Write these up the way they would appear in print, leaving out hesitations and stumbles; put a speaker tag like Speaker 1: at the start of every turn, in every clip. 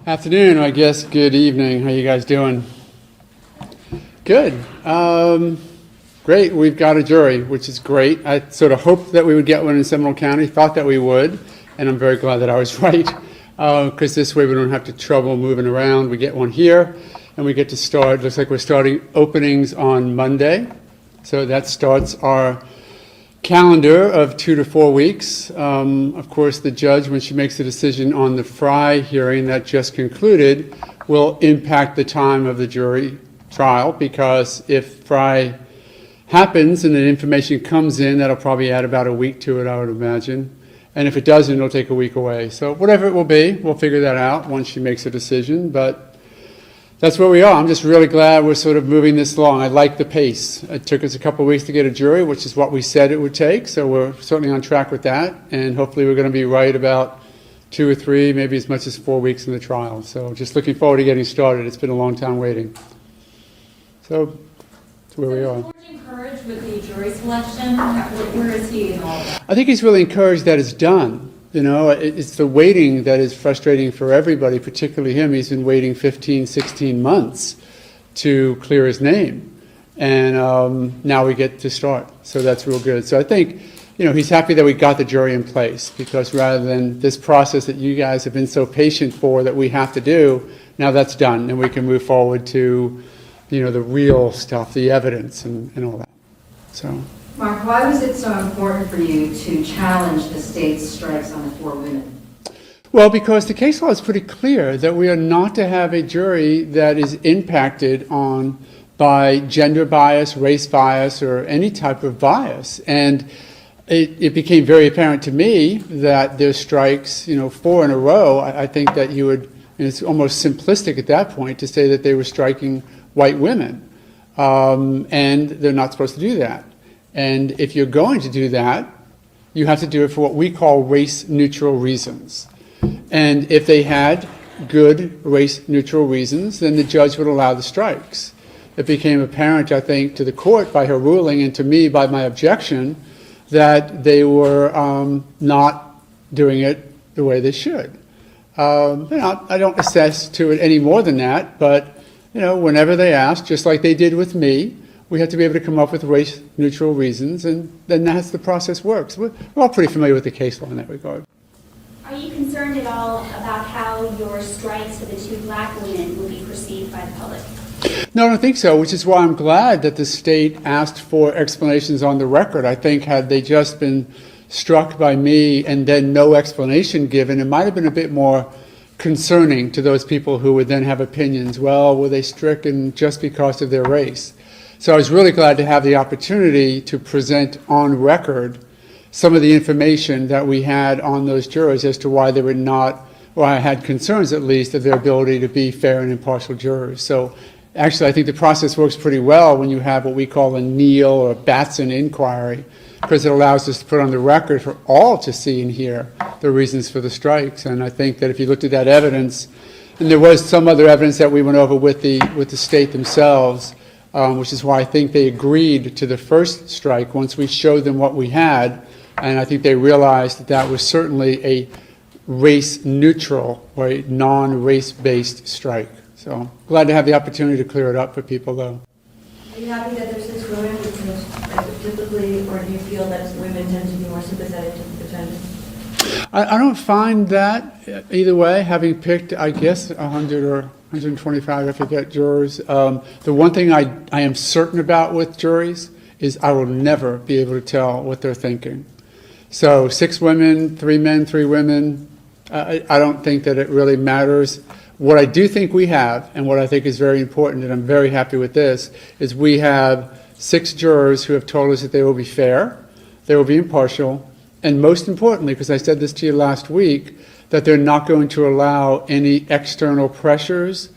Speaker 1: Afternoon, I guess. Good evening. How you guys doing? Good. Great. We've got a jury, which is great. I sort of hoped that we would get one in Seminole County, thought that we would, and I'm very glad that I was right, because this way we don't have to trouble moving around. We get one here, and we get to start. Looks like we're starting openings on Monday, so that starts our calendar of 2 to 4 weeks. Of course, the judge, when she makes the decision on the Fry hearing that just concluded, will impact the time of the jury trial, because if Fry happens and the information comes in, that'll probably add about a week to it, I would imagine. And if it doesn't, it'll take a week away. So whatever it will be, we'll figure that out once she makes a decision. But that's where we are. I'm just really glad we're sort of moving this along. I like the pace. It took us a couple of weeks to get a jury, which is what we said it would take. So we're certainly on track with that. And hopefully we're going to be right about 2 or 3, maybe as much as 4 weeks in the trial. So just looking forward to getting started. It's been a long time waiting. So that's where we are.
Speaker 2: Is George encouraged with the jury selection? Where is he in all of that?
Speaker 1: I think he's really encouraged that it's done. You know, it's the waiting that is frustrating for everybody, particularly him. He's been waiting 15, 16 months to clear his name. And now we get to start. So that's real good. So I think, you know, he's happy that we got the jury in place, because rather than this process that you guys have been so patient for that we have to do, now that's done. And we can move forward to, you know, the real stuff, the evidence and all that. So.
Speaker 3: Mark, why was it so important for you to challenge the state's strikes on the 4 women?
Speaker 1: Well, because the case law is pretty clear that we are not to have a jury that is impacted on by gender bias, race bias, or any type of bias. And it became very apparent to me that there's strikes, you know, 4 in a row. I think that you would, and it's almost simplistic at that point to say that they were striking white women. And they're not supposed to do that. And if you're going to do that, you have to do it for what we call race-neutral reasons. And if they had good race-neutral reasons, then the judge would allow the strikes. It became apparent, I think, to the court by her ruling and to me by my objection that they were not doing it the way they should. You know, I don't assess to it any more than that, but you know, whenever they ask, just like they did with me, we have to be able to come up with race-neutral reasons, and then that's the process works. We're all pretty familiar with the case law in that regard.
Speaker 4: Are you concerned at all about how your strikes for the 2 black women will be perceived by the public?
Speaker 1: No, I don't think so, which is why I'm glad that the state asked for explanations on the record. I think had they just been struck by me and then no explanation given, it might have been a bit more concerning to those people who would then have opinions. Well, were they stricken just because of their race? So I was really glad to have the opportunity to present on record some of the information that we had on those jurors as to why they were not, or I had concerns at least, of their ability to be fair and impartial jurors. So actually I think the process works pretty well when you have what we call a Neal or Batson inquiry, because it allows us to put on the record for all to see and hear the reasons for the strikes. And I think that if you looked at that evidence, and there was some other evidence that we went over with the state themselves, which is why I think they agreed to the first strike once we showed them what we had, and I think they realized that that was certainly a race-neutral or a non-race-based strike. So glad to have the opportunity to clear it up for people, though.
Speaker 5: Are you happy that there's 6 women? Because typically, or do you feel that women tend to be more sympathetic to the defendant?
Speaker 1: I don't find that either way, having picked, I guess, 100 or 125, I forget, jurors. The one thing I am certain about with juries is I will never be able to tell what they're thinking. So 6 women, 3 men, 3 women, I don't think that it really matters. What I do think we have, and what I think is very important, and I'm very happy with this, is we have 6 jurors who have told us that they will be fair, they will be impartial, and most importantly, because I said this to you last week, that they're not going to allow any external pressures,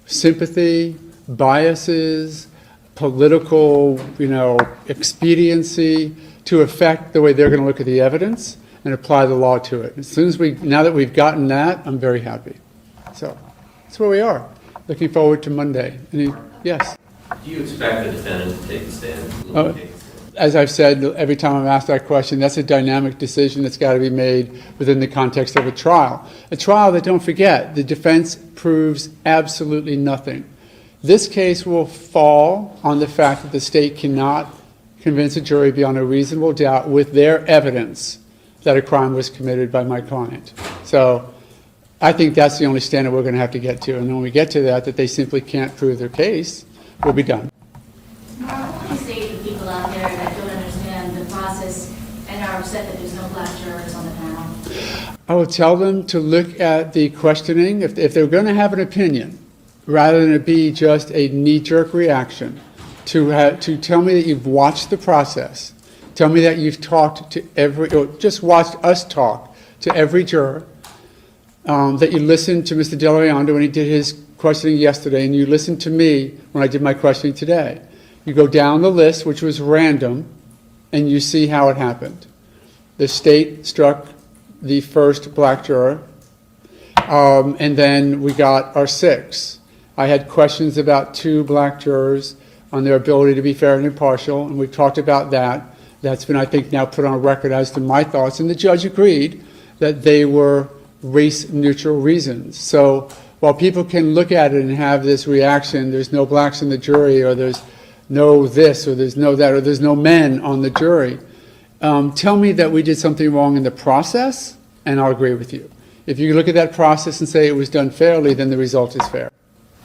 Speaker 1: sympathy, biases, political, you know, expediency to affect the way they're going to look at the evidence and apply the law to it. As soon as now that we've gotten that, I'm very happy. So that's where we are. Looking forward to Monday. Yes?
Speaker 6: Do you expect the defendant to take a stand?
Speaker 1: as I've said, every time I'm asked that question, that's a dynamic decision that's got to be made within the context of a trial. A trial that, don't forget, the defense proves absolutely nothing. This case will fall on the fact that the state cannot convince a jury beyond a reasonable doubt with their evidence that a crime was committed by my client. So I think that's the only standard we're going to have to get to. And when we get to that they simply can't prove their case, we'll be done.
Speaker 2: What do you say to people out there that don't understand the process and are upset that there's no black jurors on the panel?
Speaker 1: I will tell them to look at the questioning. If they're going to have an opinion, rather than it be just a knee-jerk reaction, to tell me that you've watched the process, tell me that you've talked to or just watched us talk to every juror, that you listened to Mr. Delarondo when he did his questioning yesterday, and you listened to me when I did my questioning today. You go down the list, which was random, and you see how it happened. The state struck the first black juror, and then we got our 6. I had questions about 2 black jurors on their ability to be fair and impartial, and we've talked about that. That's been, I think, now put on record as to my thoughts, and the judge agreed that they were race-neutral reasons. So while people can look at it and have this reaction, there's no blacks in the jury, or there's no this, or there's no that, or there's no men on the jury, tell me that we did something wrong in the process, and I'll agree with you. If you look at that process and say it was done fairly, then the result is fair.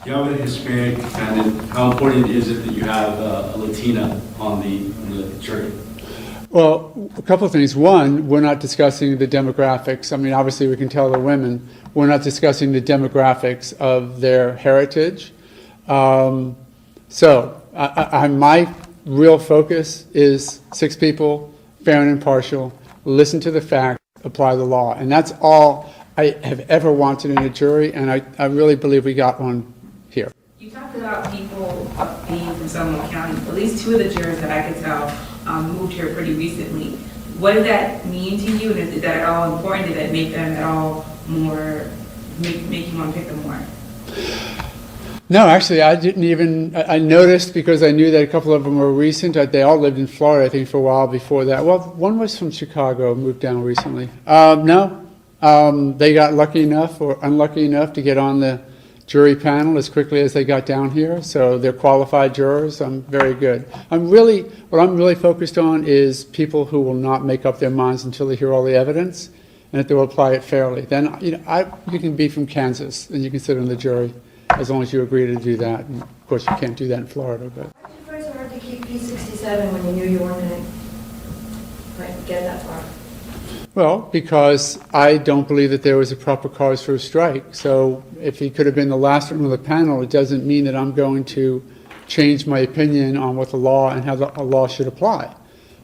Speaker 6: You have a Hispanic defendant. How important is it that you have a Latina on the jury?
Speaker 1: Well, a couple of things. One, we're not discussing the demographics. I mean, obviously we can tell they're women. We're not discussing the demographics of their heritage. My real focus is 6 people, fair and impartial, listen to the facts, apply the law. And that's all I have ever wanted in a jury, and I really believe we got one here.
Speaker 7: You talked about people being from Seminole County. At least 2 of the jurors that I could tell moved here pretty recently. What does that mean to you, and is that at all important? Did that make them at all more, make you want to pick them more?
Speaker 1: No, actually, I didn't even, I noticed because I knew that a couple of them were recent. They all lived in Florida, I think, for a while before that. Well, one was from Chicago, moved down recently. They got lucky enough or unlucky enough to get on the jury panel as quickly as they got down here, so they're qualified jurors. I'm very good. What I'm really focused on is people who will not make up their minds until they hear all the evidence, and that they will apply it fairly. Then, you can be from Kansas, and you can sit on the jury, as long as you agree to do that. And of course, you can't do that in Florida, but.
Speaker 5: Why did you try so hard to keep P67 when you knew you weren't going to get that far?
Speaker 1: Well, because I don't believe that there was a proper cause for a strike. So if he could have been the last one on the panel, it doesn't mean that I'm going to change my opinion on what the law and how the law should apply.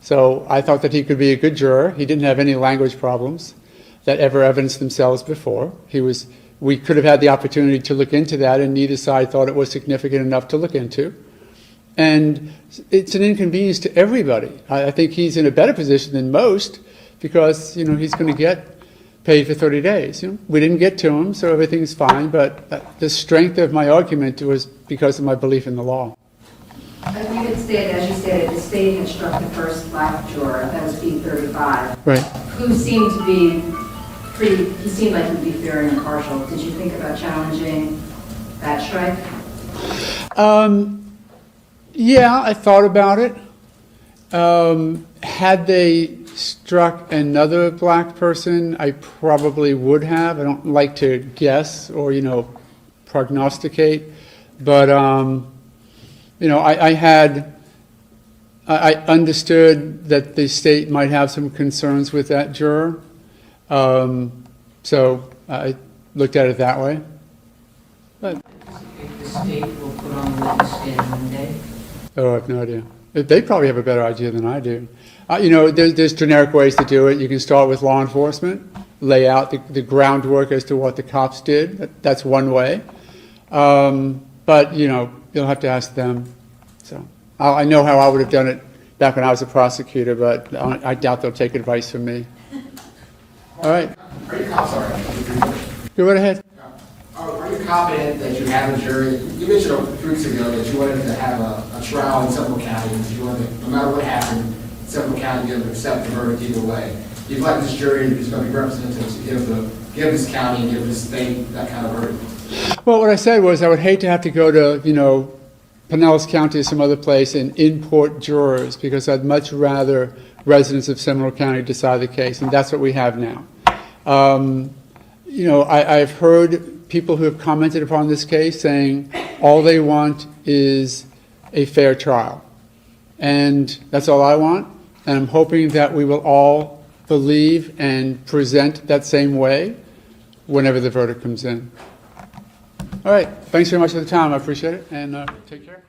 Speaker 1: So I thought that he could be a good juror. He didn't have any language problems that ever evidenced themselves before. We could have had the opportunity to look into that, and neither side thought it was significant enough to look into. And it's an inconvenience to everybody. I think he's in a better position than most, because he's going to get paid for 30 days. We didn't get to him, so everything's fine. But the strength of my argument was because of my belief in the law.
Speaker 3: As you stated, the state had struck the first black juror, that was P35.
Speaker 1: Right.
Speaker 3: Who seemed to be he seemed like he'd be fair and impartial. Did you think about challenging that strike?
Speaker 1: Yeah, I thought about it. Had they struck another black person, I probably would have. I don't like to guess or, prognosticate. But, I understood that the state might have some concerns with that juror. So I looked at it that way. But,
Speaker 8: If the state will put on the witness stand Monday?
Speaker 1: I have no idea. They probably have a better idea than I do. There's generic ways to do it. You can start with law enforcement, lay out the groundwork as to what the cops did. That's one way. But, you'll have to ask them. So I know how I would have done it back when I was a prosecutor, but I doubt they'll take advice from me. All right.
Speaker 9: Are you cops all right?
Speaker 1: Go right ahead.
Speaker 9: Are you confident that you have a jury? You mentioned a few weeks ago that you wanted to have a trial in Seminole County, because you wanted, no matter what happened, Seminole County to accept the verdict either way. You'd like this jury is going to be representative to give this county and give this state that kind of verdict?
Speaker 1: Well, what I said was I would hate to have to go to, Pinellas County or some other place and import jurors, because I'd much rather residents of Seminole County decide the case, and that's what we have now. I've heard people who have commented upon this case saying all they want is a fair trial. And that's all I want. And I'm hoping that we will all believe and present that same way whenever the verdict comes in. All right. Thanks very much for the time. I appreciate it. And take care.